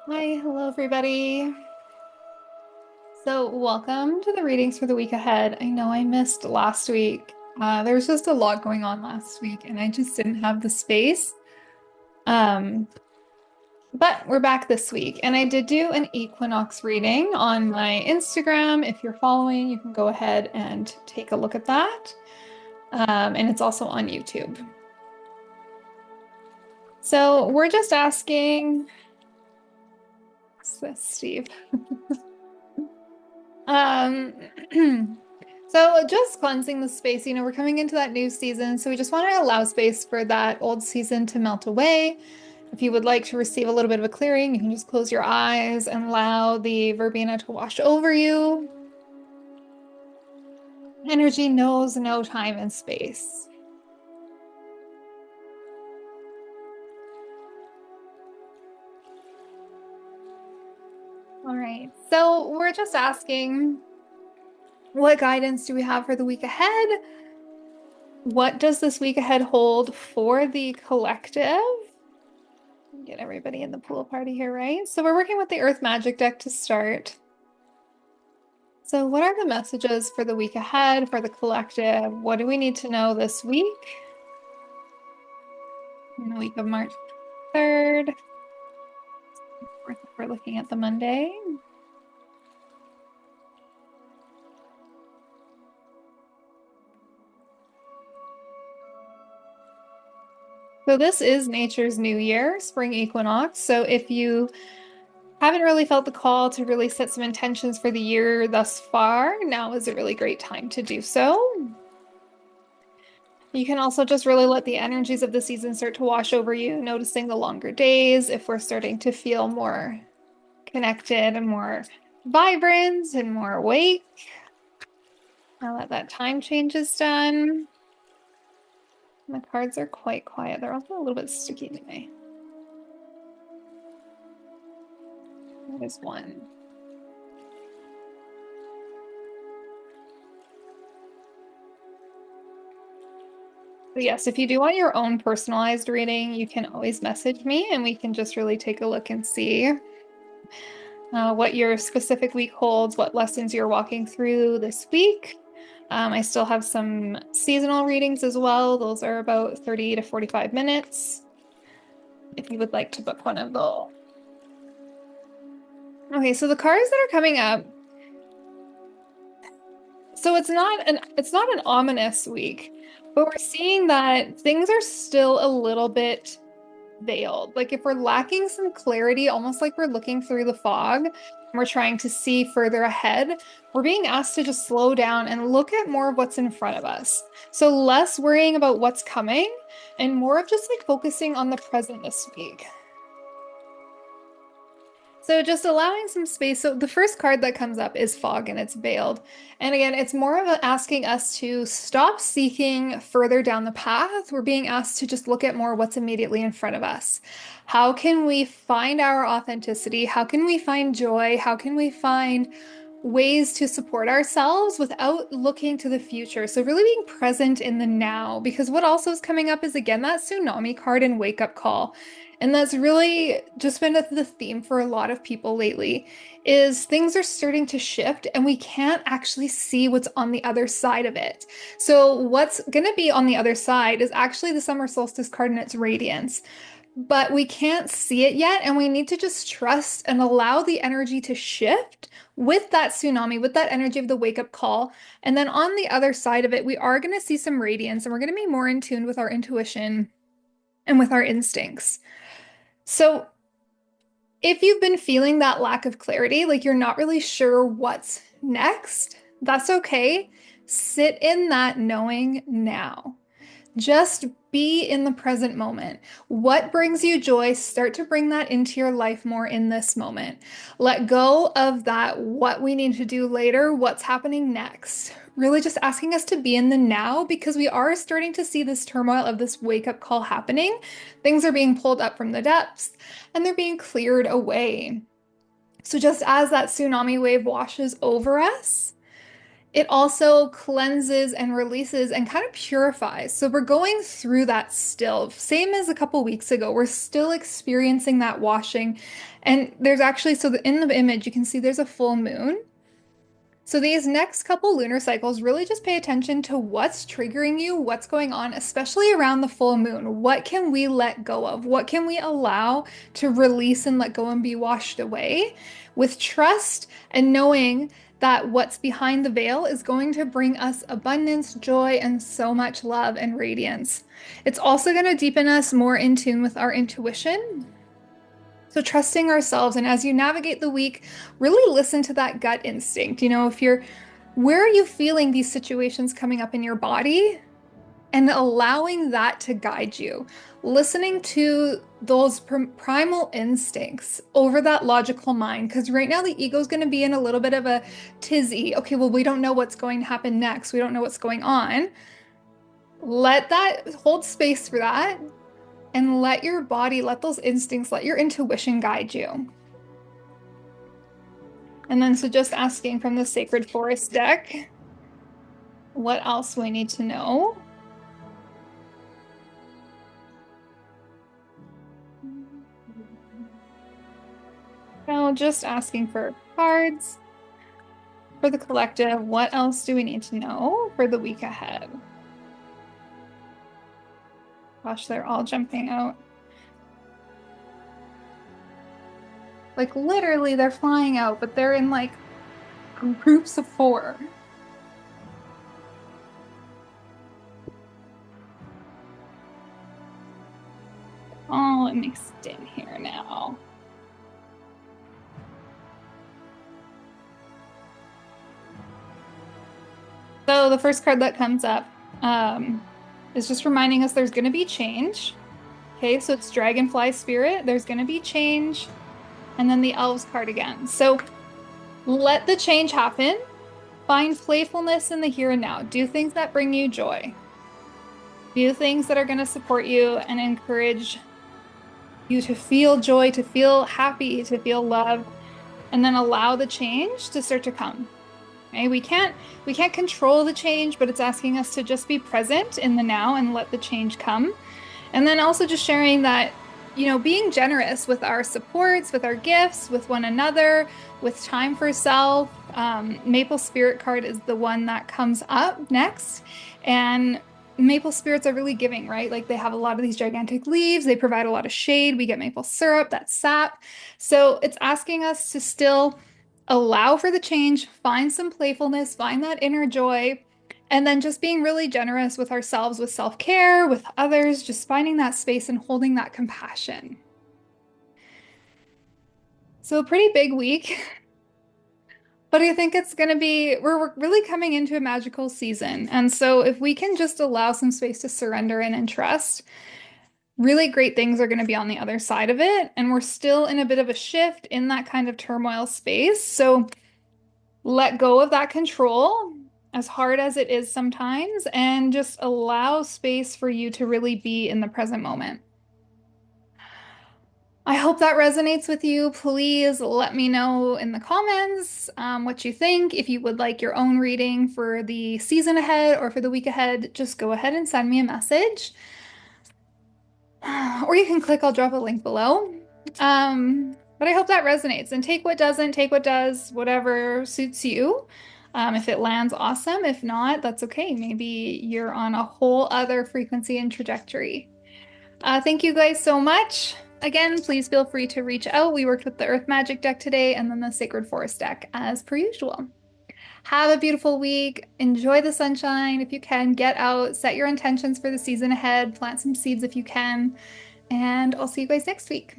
Hi, hello everybody. So welcome to the readings for the week ahead. I know I missed last week. There was just a lot going on last week and I just didn't have the space. Um, but we're back this week and I did do an equinox reading on my Instagram. If you're following, you can go ahead and take a look at that. And it's also on YouTube. So we're just asking, what's this, Steve? Um, so just cleansing the space, we're coming into that new season, so we just want to allow space for that old season to melt away. If you would like to receive a little bit of a clearing, you can just close your eyes and allow the verbena to wash over you. Energy knows no time and space. All right, so we're just asking, what guidance do we have for the week ahead? What does this week ahead hold for the collective? Get everybody in the pool party here, right? So we're working with the Earth Magic deck to start. So what are the messages for the week ahead, for the collective? What do we need to know this week? In the week of March 3rd. We're looking at the Monday. So this is nature's new year, spring equinox. So if you haven't really felt the call to really set some intentions for the year thus far, now is a really great time to do so. You can also just really let the energies of the season start to wash over you, noticing the longer days, if we're starting to feel more connected and more vibrant and more awake. Now that that time change is done. The cards are quite quiet. They're also a little bit sticky today. There's one. So yes, if you do want your own personalized reading, you can always message me and we can just really take a look and see what your specific week holds, what lessons you're walking through this week. I still have some seasonal readings as well. Those are about 30 to 45 minutes. If you would like to book one of those. Okay, so the cards that are coming up. So it's not an ominous week, but we're seeing that things are still a little bit veiled. Like if we're lacking some clarity, almost like we're looking through the fog and we're trying to see further ahead, we're being asked to just slow down and look at more of what's in front of us. So less worrying about what's coming and more of just like focusing on the present this week. So just allowing some space. So the first card that comes up is fog and it's veiled. And again, it's more of asking us to stop seeking further down the path. We're being asked to just look at more what's immediately in front of us. How can we find our authenticity? How can we find joy? How can we find ways to support ourselves without looking to the future? So really being present in the now, because what also is coming up is again that tsunami card and wake up call. And that's really just been the theme for a lot of people lately is things are starting to shift and we can't actually see what's on the other side of it. So what's going to be on the other side is actually the summer solstice card and its radiance. But we can't see it yet, and we need to just trust and allow the energy to shift with that tsunami, with that energy of the wake up call. And then on the other side of it, we are going to see some radiance and we're going to be more in tune with our intuition and with our instincts. So if you've been feeling that lack of clarity, like you're not really sure what's next, that's okay. Sit in that knowing now. Just be in the present moment. What brings you joy? Start to bring that into your life more in this moment. Let go of that, what we need to do later, what's happening next. Really just asking us to be in the now because we are starting to see this turmoil of this wake up call happening. Things are being pulled up from the depths and they're being cleared away. So just as that tsunami wave washes over us, It also cleanses and releases and kind of purifies. So we're going through that still. Same as a couple weeks ago. We're still experiencing that washing. And there's actually, in the image, you can see there's a full moon. So these next couple lunar cycles, really just pay attention to what's triggering you, what's going on, especially around the full moon. What can we let go of? What can we allow to release and let go and be washed away with trust and knowing that what's behind the veil is going to bring us abundance, joy, and so much love and radiance. It's also going to deepen us more in tune with our intuition. So trusting ourselves, and as you navigate the week, really listen to that gut instinct. Where are you feeling these situations coming up in your body and allowing that to guide you? Listening to those primal instincts over that logical mind, because right now the ego is going to be in a little bit of a tizzy. Okay, well, we don't know what's going to happen next. We don't know what's going on. Let that hold space for that and let your body, let those instincts, let your intuition guide you. And then, so just asking from the Sacred Forest deck, what else we need to know? No, just asking for cards for the collective. What else do we need to know for the week ahead? Gosh, they're all jumping out. Like literally, they're flying out, but they're in like groups of 4. Oh, it makes it in here now. So the first card that comes up is just reminding us there's going to be change. Okay, so it's Dragonfly Spirit. There's going to be change. And then the Elves card again. So let the change happen. Find playfulness in the here and now. Do things that bring you joy. Do things that are going to support you and encourage you to feel joy, to feel happy, to feel love, and then allow the change to start to come. Okay? We can't control the change, but it's asking us to just be present in the now and let the change come. And then also just sharing that, being generous with our supports, with our gifts, with one another, with time for self. Maple Spirit card is the one that comes up next. And maple spirits are really giving, right? Like they have a lot of these gigantic leaves. They provide a lot of shade. We get maple syrup, that's sap. So it's asking us to still allow for the change, find some playfulness, find that inner joy, and then just being really generous with ourselves, with self-care, with others, just finding that space and holding that compassion. So a pretty big week, but I think it's going to be, we're really coming into a magical season. And so if we can just allow some space to surrender and trust, really great things are going to be on the other side of it. And we're still in a bit of a shift in that kind of turmoil space. So let go of that control, as hard as it is sometimes, and just allow space for you to really be in the present moment. I hope that resonates with you. Please let me know in the comments what you think. If you would like your own reading for the season ahead or for the week ahead, just go ahead and send me a message. Or you can click, I'll drop a link below. But I hope that resonates, and take what doesn't, take what does, whatever suits you. If it lands, awesome. If not, that's okay. Maybe you're on a whole other frequency and trajectory. Thank you guys so much. Again, please feel free to reach out. We worked with the Earth Magic deck today and then the Sacred Forest deck as per usual. Have a beautiful week. Enjoy the sunshine if you can. Get out, set your intentions for the season ahead, plant some seeds if you can. And I'll see you guys next week.